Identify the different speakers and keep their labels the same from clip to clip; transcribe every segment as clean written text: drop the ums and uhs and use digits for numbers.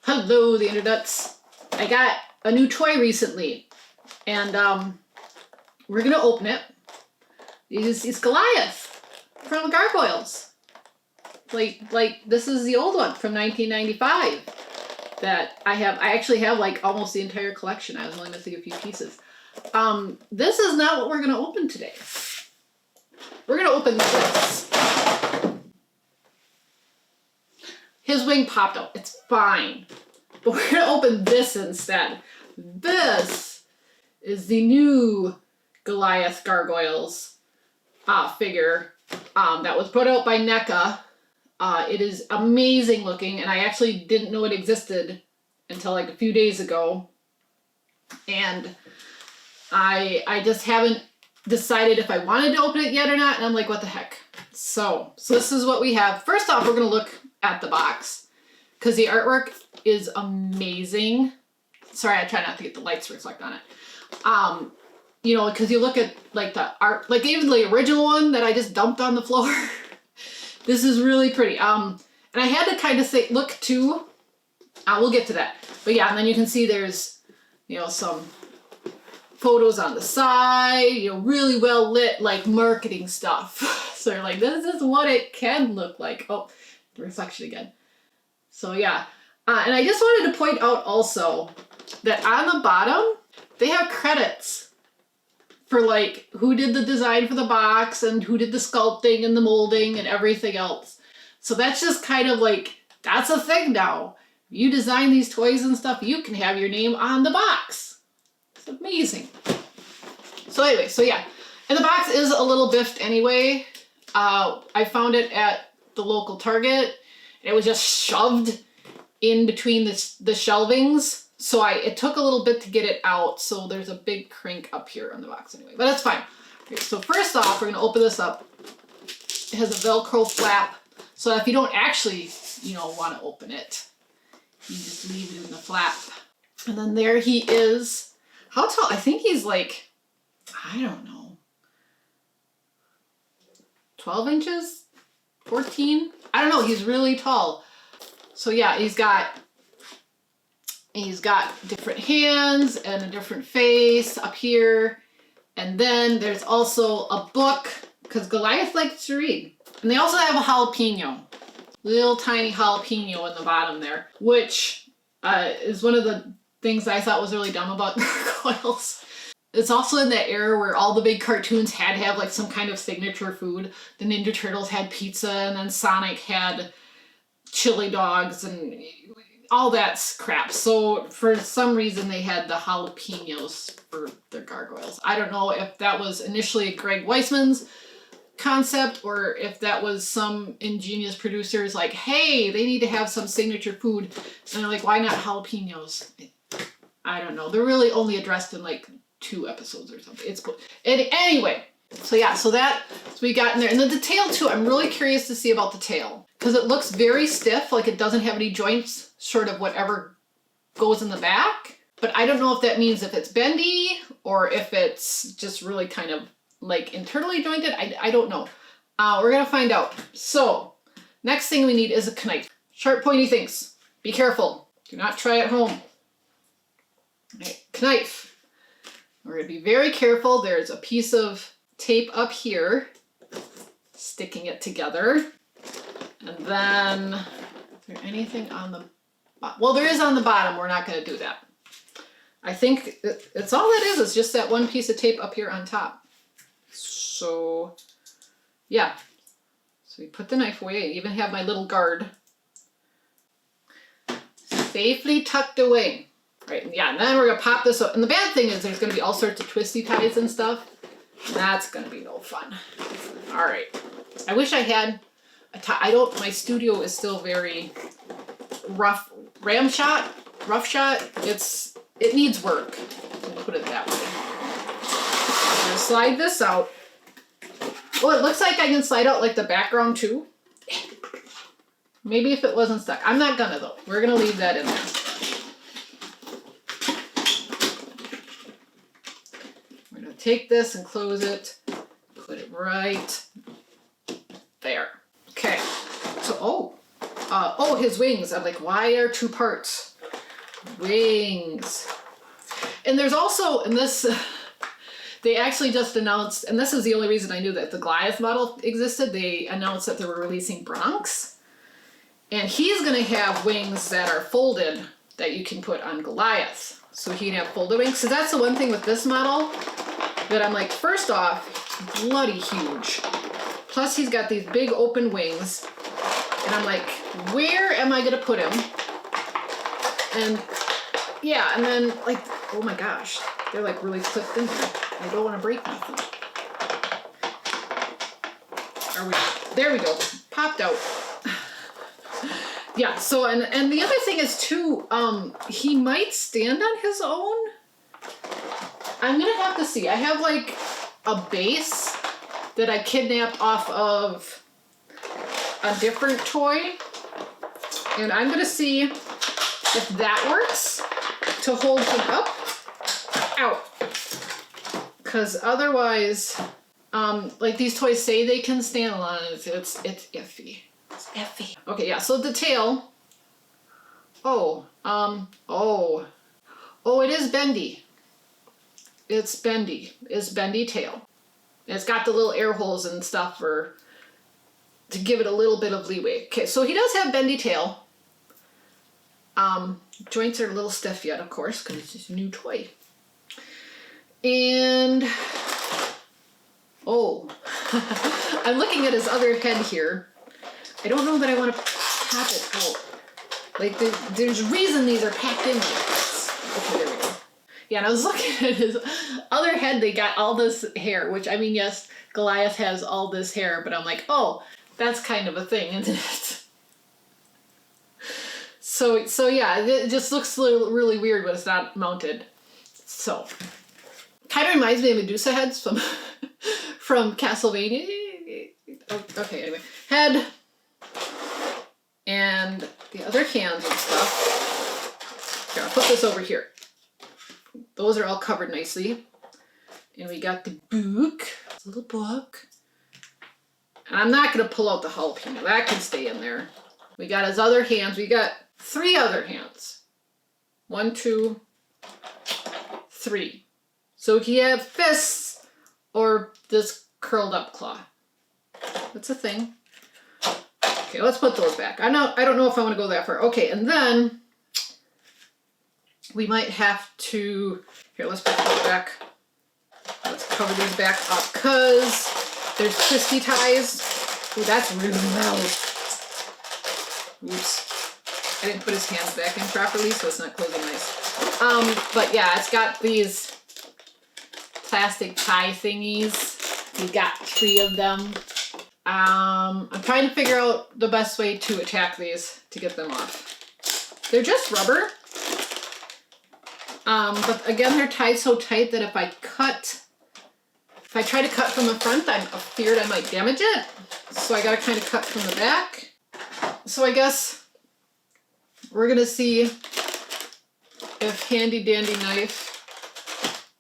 Speaker 1: Hello, the internets. I got a new toy recently, and we're gonna open it. It's Goliath from Gargoyles. Like this is the old one from 1995 that I have. I actually have like almost the entire collection. I was only missing a few pieces. This is not what we're gonna open today. We're gonna open this. His wing popped out. It's fine. But we're going to open this instead. This is the new Goliath Gargoyles figure that was put out by NECA. It is amazing looking, and I actually didn't know it existed until like a few days ago. And I just haven't decided if I wanted to open it yet or not, and I'm like, what the heck? So this is what we have. First off, we're going to look at the box because the artwork is amazing. Sorry, I try not to get the lights to reflect on it. You know, because you look at like the art, like even the original one that I just dumped on the floor. This is really pretty. And I had to kind of say, look too. We'll get to that. But yeah, and then you can see there's, you know, some photos on the side, you know, really well lit, like marketing stuff. So you're like, this is what it can look like. Oh, the reflection again. So yeah. And I just wanted to point out also that on the bottom, they have credits for like who did the design for the box and who did the sculpting and the molding and everything else. So that's just kind of like, that's a thing now. You design these toys and stuff, you can have your name on the box. It's amazing. So anyway, so yeah. And the box is a little biffed anyway. I found it at the local Target. It was just shoved in between the shelvings. So it took a little bit to get it out. So there's a big crink up here on the box anyway, but that's fine. Okay, so first off, we're gonna open this up. It has a Velcro flap. So if you don't actually, you know, want to open it, you just leave it in the flap. And then there he is. How tall? I think he's like, I don't know, 12 inches? 14? I don't know. He's really tall. So yeah, he's got different hands and a different face up here. And then there's also a book because Goliath likes to read. And they also have a jalapeno, little tiny jalapeno in the bottom there, which is one of the things I thought was really dumb about Gargoyles. It's also in that era where all the big cartoons had to have like some kind of signature food. The Ninja Turtles had pizza, and then Sonic had chili dogs and all that crap. So for some reason they had the jalapenos for their gargoyles. I don't know if that was initially Greg Weisman's concept or if that was some ingenious producers like, hey, they need to have some signature food. And they're like, why not jalapenos? I don't know. They're really only addressed in like 2 episodes or something. It's cool. And anyway, so yeah, so we got in there. And the tail too, I'm really curious to see about the tail because it looks very stiff, like it doesn't have any joints, short of whatever goes in the back. But I don't know if that means if it's bendy or if it's just really kind of like internally jointed. I don't know. We're gonna find out. So next thing we need is a knife. Sharp pointy things. Be careful. Do not try at home. Okay, knife. We're going to be very careful. There's a piece of tape up here sticking it together. And then, is there anything on the bottom? Well, there is on the bottom. We're not going to do that. I think it's all it is. It's just that one piece of tape up here on top. So, yeah. So we put the knife away. I even have my little guard safely tucked away. Right, yeah, and then we're gonna pop this up. And the bad thing is there's gonna be all sorts of twisty ties and stuff. That's gonna be no fun. All right, I wish I had a tie. My studio is still very rough shot. It needs work. I'll put it that way. I'm gonna slide this out. Oh, it looks like I can slide out like the background too. Maybe if it wasn't stuck. I'm not gonna though. We're gonna leave that in there. Take this and close it, put it right there. Okay, so, his wings. I'm like, why are 2 parts? wings. And there's also, and this, they actually just announced, and this is the only reason I knew that the Goliath model existed, they announced that they were releasing Bronx. And he's gonna have wings that are folded that you can put on Goliath. So he can have folded wings. So that's the one thing with this model that I'm like, first off, bloody huge. Plus he's got these big open wings. And I'm like, where am I gonna put him? And yeah, and then like, oh my gosh, they're like really clipped in there. I don't wanna break nothing. There we go, popped out. Yeah, so, and the other thing is too, he might stand on his own. I'm gonna have to see. I have like a base that I kidnapped off of a different toy. And I'm gonna see if that works to hold him up. Ow. Because otherwise, like these toys say they can stand alone, it's iffy. It's iffy. Okay, yeah, so the tail. Oh, it is bendy. It's bendy. It's bendy tail. And it's got the little air holes and stuff to give it a little bit of leeway. Okay, so he does have bendy tail. Joints are a little stiff yet, of course, because it's just a new toy. And, oh, I'm looking at his other head here. I don't know that I want to pop it out. Like, there's a reason these are packed in like this. Okay, there we go. Yeah, and I was looking at his other head. They got all this hair, which, I mean, yes, Goliath has all this hair, but I'm like, oh, that's kind of a thing, isn't it? So yeah, it just looks really weird when it's not mounted. So, kind of reminds me of Medusa heads from Castlevania. Okay, anyway, head. And the other hands and stuff. Here, I'll put this over here. Those are all covered nicely. And we got the book. It's a little book. And I'm not going to pull out the jalapeno. That can stay in there. We got his other hands. We got 3 other hands. 1, 2, 3. So he have fists or this curled up claw. That's a thing. Okay, let's put those back. I don't know if I want to go that far. Okay, and then we might have to, here, let's put those back. Let's cover these back up because there's twisty ties. Ooh, that's really loud. Oops. I didn't put his hands back in properly, so it's not closing nice. But yeah, it's got these plastic tie thingies. We've got 3 of them. I'm trying to figure out the best way to attack these to get them off. They're just rubber. But again, they're tied so tight that if I try to cut from the front, I'm afeared I might damage it. So I gotta kind of cut from the back. So I guess we're gonna see if handy dandy knife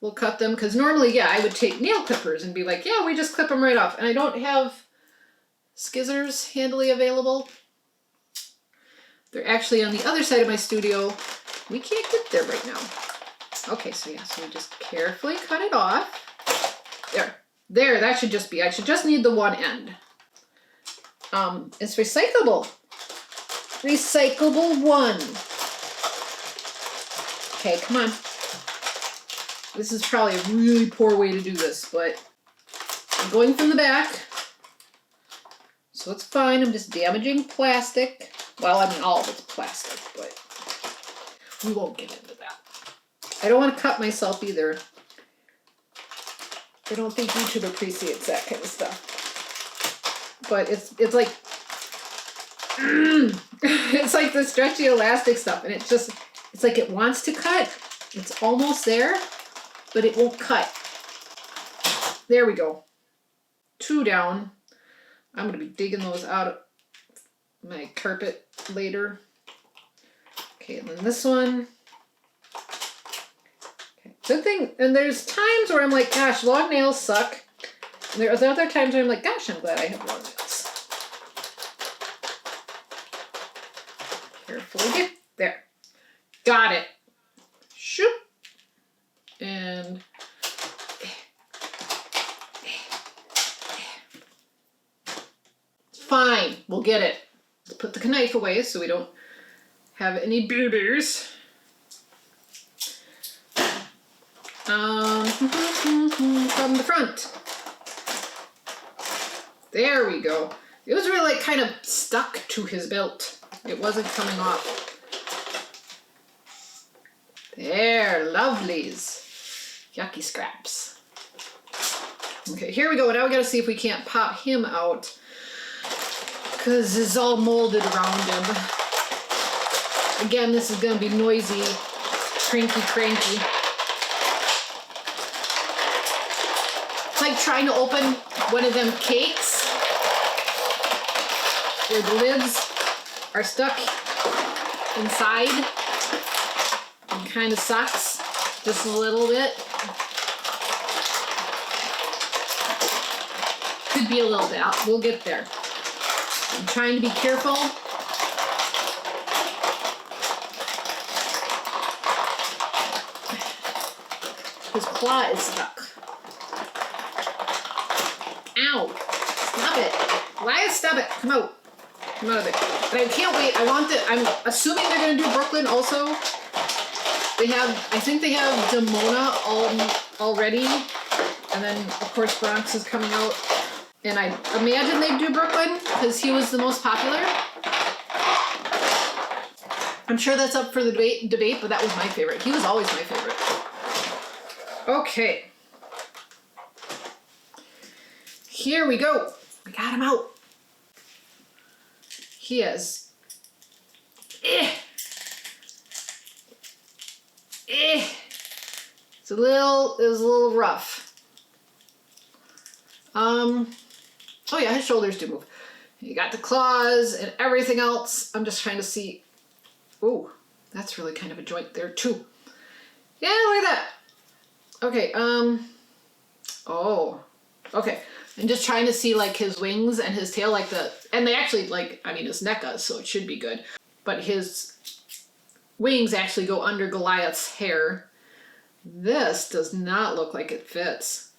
Speaker 1: will cut them. Because normally, yeah, I would take nail clippers and be like, yeah, we just clip them right off. And I don't have scissors handily available. They're actually on the other side of my studio. We can't get there right now. Okay, so yeah, so we just carefully cut it off. There, that should just be, I should just need the one end. It's recyclable. Recyclable 1. Okay, come on. This is probably a really poor way to do this, but I'm going from the back. So it's fine, I'm just damaging plastic. Well, I mean, all of it's plastic, but we won't get into that. I don't want to cut myself either. I don't think YouTube appreciates that kind of stuff. But it's like, it's like the stretchy elastic stuff, and it's like it wants to cut. It's almost there, but it won't cut. There we go. 2 down. I'm going to be digging those out of my carpet later. Okay, and then this one. Okay, good thing, and there's times where I'm like, gosh, long nails suck. And there's other times where I'm like, gosh, I'm glad I have long nails. Carefully get there. Got it. Shoop. And fine, we'll get it. Let's put the knife away so we don't have any babies. From the front. There we go. It was really like kind of stuck to his belt. It wasn't coming off. There, lovelies. Yucky scraps. Okay, here we go. Now we gotta see if we can't pop him out, because it's all molded around him. Again, this is gonna be noisy, cranky. It's like trying to open one of them cakes where the lids are stuck inside. It kind of sucks just a little bit. Could be a little bit. We'll get there. I'm trying to be careful. His claw is stuck. Ow! Stop it! Why stop it? Come out. Come out of it. But I can't wait. I'm assuming they're gonna do Brooklyn also. They have, I think they have Demona already. And then of course Bronx is coming out. And I imagine they'd do Brooklyn because he was the most popular. I'm sure that's up for the debate, but that was my favorite. He was always my favorite. Okay. Here we go. We got him out. He is. It was a little rough. Oh yeah, his shoulders do move. You got the claws and everything else. I'm just trying to see. Ooh, that's really kind of a joint there too. Yeah, look at that. Okay, oh, okay. I'm just trying to see like his wings and his tail, and they actually his neck does, so it should be good. But his wings actually go under Goliath's hair. This does not look like it fits.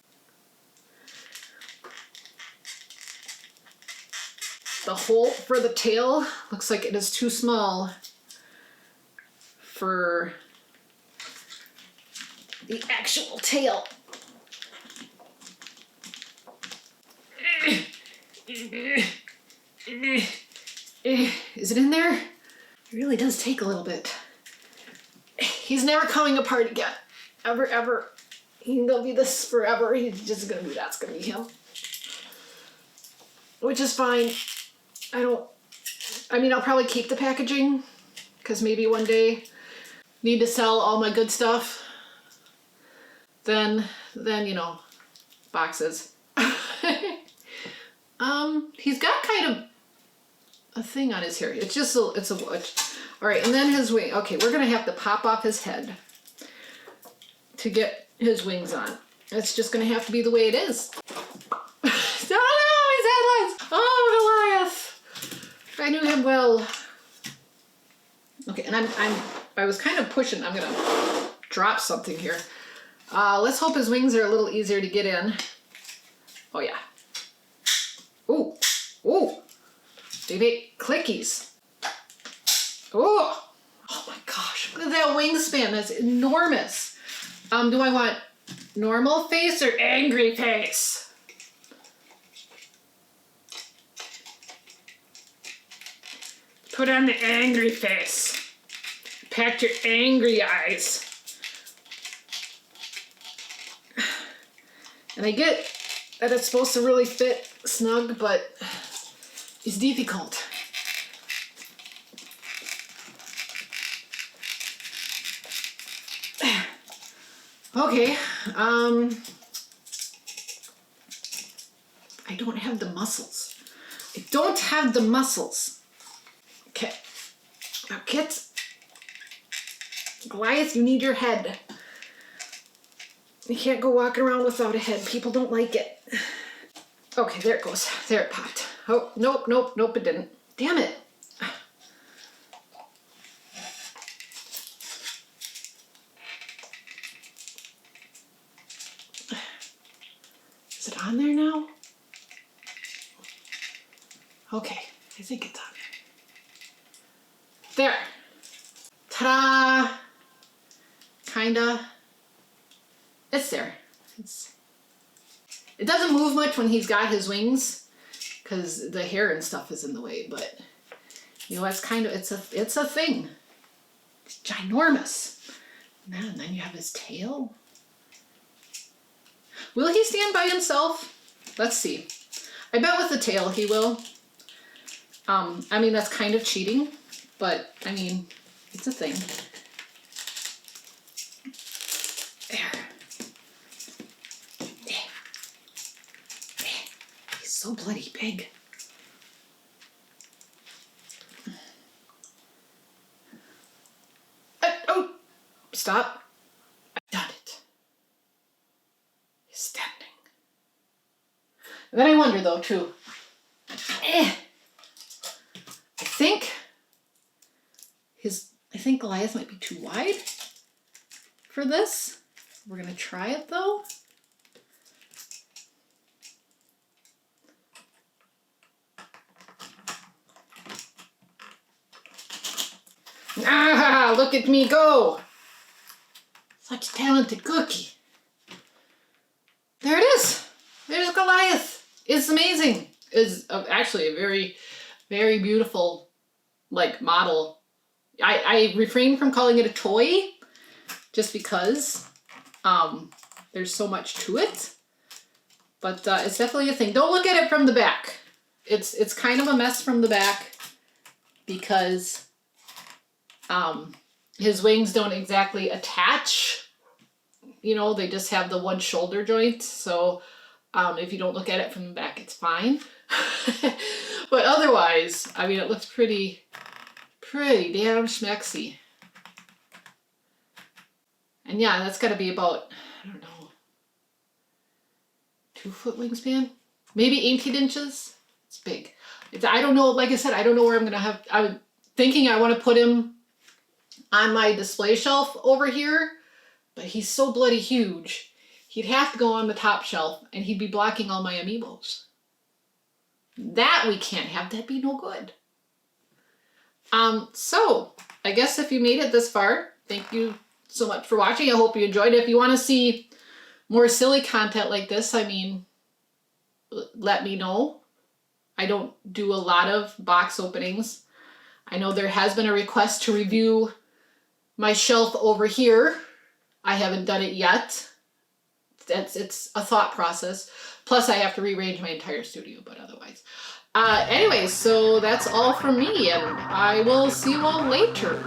Speaker 1: The hole for the tail looks like it is too small for the actual tail. Is it in there? It really does take a little bit. He's never coming apart again. Ever. He'll be this forever. He's just gonna be, that's gonna be him. Which is fine. I'll probably keep the packaging because maybe one day need to sell all my good stuff. Then, boxes. He's got kind of a thing on his hair. It's a wood. All right, and then his wing. Okay, we're gonna have to pop off his head to get his wings on. It's just gonna have to be the way it is. No, he's headless. Oh, Goliath. I knew him well. Okay, and I was kind of pushing. I'm gonna drop something here. Let's hope his wings are a little easier to get in. Oh yeah. Ooh. Baby clickies. Oh my gosh, look at that wingspan. That's enormous. Do I want normal face or angry face? Put on the angry face. Pack your angry eyes. And I get that it's supposed to really fit snug, but it's difficult. Okay, I don't have the muscles. Okay, now kids, Goliath, you need your head. You can't go walking around without a head. People don't like it. Okay, there it goes. There it popped. Oh, nope, it didn't. Damn it. on there now? Okay, I think it's on there. There. Ta-da! Kinda. It's there. It doesn't move much when he's got his wings because the hair and stuff is in the way, but you know, it's a thing. It's ginormous. Man, then you have his tail. Will he stand by himself? Let's see. I bet with the tail he will. I mean, that's kind of cheating, but I mean, it's a thing. There. He's so bloody big. Oh, stop. I've done it. He's standing. And then I wonder though, too. I think Goliath might be too wide for this. We're gonna try it though. Ah, look at me go. Such a talented cookie. There it is. There's Goliath. It's amazing. It's actually a very, very beautiful like model. I refrain from calling it a toy just because there's so much to it. But it's definitely a thing. Don't look at it from the back. It's kind of a mess from the back because his wings don't exactly attach. You know, they just have the one shoulder joint. So if you don't look at it from the back, it's fine. But otherwise, I mean, it looks pretty damn schmexy. And yeah, that's got to be about, I don't know, 2 foot wingspan? Maybe 18 inches? It's big. I don't know, like I said, I don't know where I'm going to have, I'm thinking I want to put him on my display shelf over here, but he's so bloody huge. He'd have to go on the top shelf and he'd be blocking all my amiibos. That we can't have, that'd be no good. So I guess if you made it this far, thank you so much for watching. I hope you enjoyed it. If you want to see more silly content like this, I mean, let me know. I don't do a lot of box openings. I know there has been a request to review my shelf over here. I haven't done it yet. It's a thought process. Plus I have to rearrange my entire studio, but otherwise. Anyways, so that's all from me, and I will see you all later.